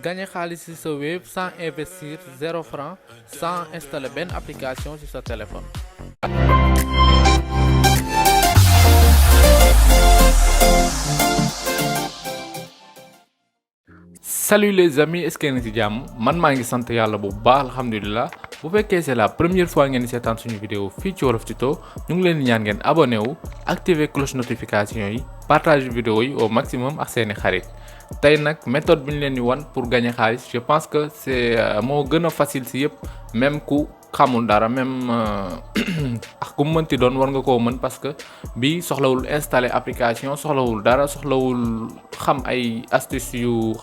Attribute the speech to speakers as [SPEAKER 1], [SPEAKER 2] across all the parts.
[SPEAKER 1] gagner xaalis ci sa Wave sans investir 0 franc sans installer benn application ci sa téléphone. Salut les amis, est-ce que ngeen ci jàmm man maa ngi sant yàlla bu baax alhamdulilah. bu fekkee c'est la première fois ngeen di seetaan suñu vidéo fii ci Wolof Tuto ñu ngi leen di ñaan ngeen abonné wu activer cloche notification yi partage vidéo yi au maximum ak seeni xarit. tey nag méthode bi ñu leen di wan pour gagner xaalis je pense que c'est moo gën a facile ci yëpp même ku xamul dara même ak ku mënti doon war nga koo mën parce que bi soxlawul installer application soxlawul dara soxlawul xam ay astuces yu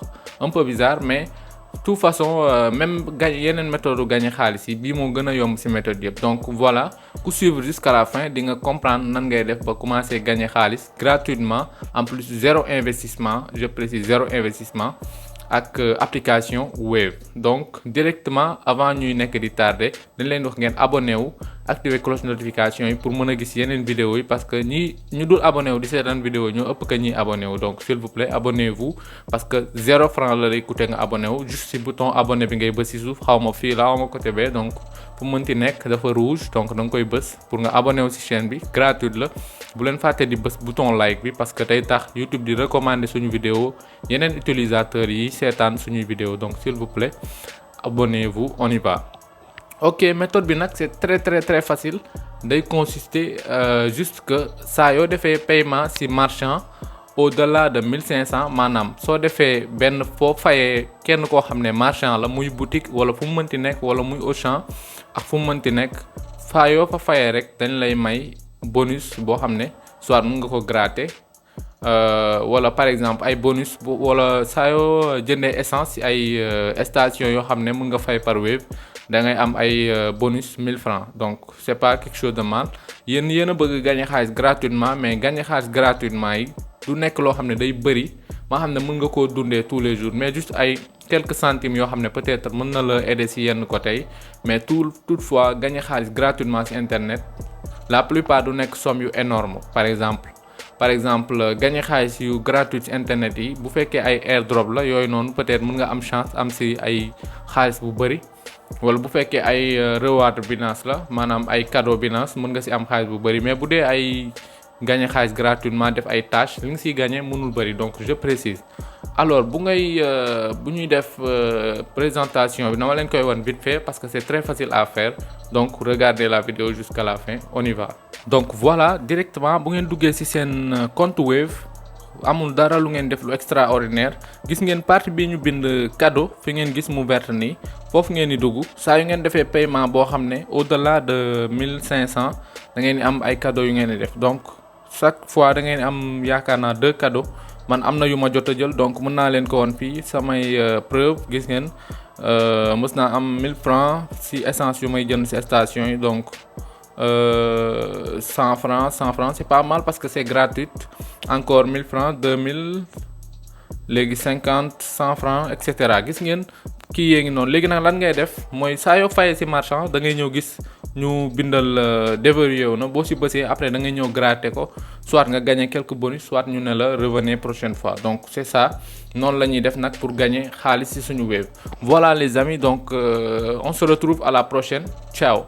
[SPEAKER 1] un peu bizarre mais de toute façon même yeneen méthode gagner xaalis yi bii moo gën a yomb ci méthode yëpp donc voilà ku suivre jusqu'à la fin di nga comprendre nan ngay def ba commencer gagner xaalis gratuitement en plus zéro investissement je précise zéro investissement ak application Wave. Donc directement avant ñuy nekk di tardé dañ leen wax ngeen abonné wu activer cloche notification yi pour mën a gis yeneen vidéo yi parce que ñi ñu dul abonné wu di seetaan vidéo ñoo ëpp que ñiy abonné wu donc s'il vous plaît abonnez-vous parce que 0 franc la lay coûter nga abonné wu juste ci bouton abonné bi ngay bës ci suuf xaw ma fii la xaw ma côté bee donc fu mënti nekk dafa rouge donc da nga koy bës pour nga abonné wu ci chaîne bi gratuite la. bu leen fàtte di bës bouton like bi parce que tey tax YouTube di recommander suñu vidéo yeneen utilisateurs yi seetaan suñuy vidéo donc s'il vous plaît abonnez-vous on y va. ok méthode bi nag c'est très facile day consister juste que saa yoo defee paiement ci marchand au-delà de 1500 maanaam soo defee benn foo fayee kenn koo xam ne marchand la muy boutique wala fu mu mënti nekk wala muy Auchan ak fu mu mënti nekk saa yoo fa fayee rek dañ lay may bonus boo xam ne soit mën nga ko gratter wala par exemple ay bonus wala saa yoo jëndee essence ci ay station yoo xam ne mën nga fay par Wave da ngay am ay bonus 1000 francs donc c'est pas quelque chose de mal yéen a bëgg gagner xaalis gratuitement mais gagner xaalis gratuitement yi du nekk loo xam ne day bëri maa xam ne mën nga koo dundee tous les jours mais juste ay quelques centimes yoo xam ne peut-être mën na la aider ci yenn côté yi mais toutefois gagner xaalis gratuitement ci internet la plupart du nekk somme yu énorme par exemple gagner xaalis yu gratuit ci internet yi bu fekkee ay airdrop la yooyu noonu peut-être mën nga am chance am ci ay xaalis bu bëri wala bu fekkee ay reward Binance la maanaam ay cadeau Binance mën nga ci am xaalis bu bëri mais bu dee ay gagner xaalis gratuitement def ay tâches li nga ciy gagner mënul bëri donc je précise. alors bu ñuy def présentation bi dama leen koy wan vite fait parce que c'est très facile à faire donc regardez la vidéo jusqu'à la fin on y va. donc voilà directement bu ngeen duggee ci seen compte Wave amul dara lu ngeen def lu extraordinaire gis ngeen partie bi ñu bind cadeau fi ngeen gis mu vert nii foofu ngeen di dugg saa yu ngeen defee paiement boo xam ne au-delà de 1500 da ngeen di am ay cadeau yu ngeen di def donc chaque fois da ngeen am yaakaar naa 2 cadeaux. man am na yu ma jot a jël donc mën naa leen ko woon fii samay preuve gis ngeen mës naa am 1000 francs ci essence yu may jënd ci station yi donc 100 francs c'est pas mal parce que c'est gratuit encore 1000 francs 2000 léegi 50 100 francs et cetera gis ngeen kii yee ngi noonu léegi nag lan ngay def mooy saa yoo fayee ci marchand da ngay ñëw gis ñu bindal déverrouillé wu na boo ci bësee après da ngay ñëw gratter ko soit nga gagner quelques bonus soit ñu ne la revenez prochaine fois donc c'est ça noonu la ñuy def nag pour gagner xaalis ci suñu Wave. voilà les amis donc on se retrouve à la prochaine ciao.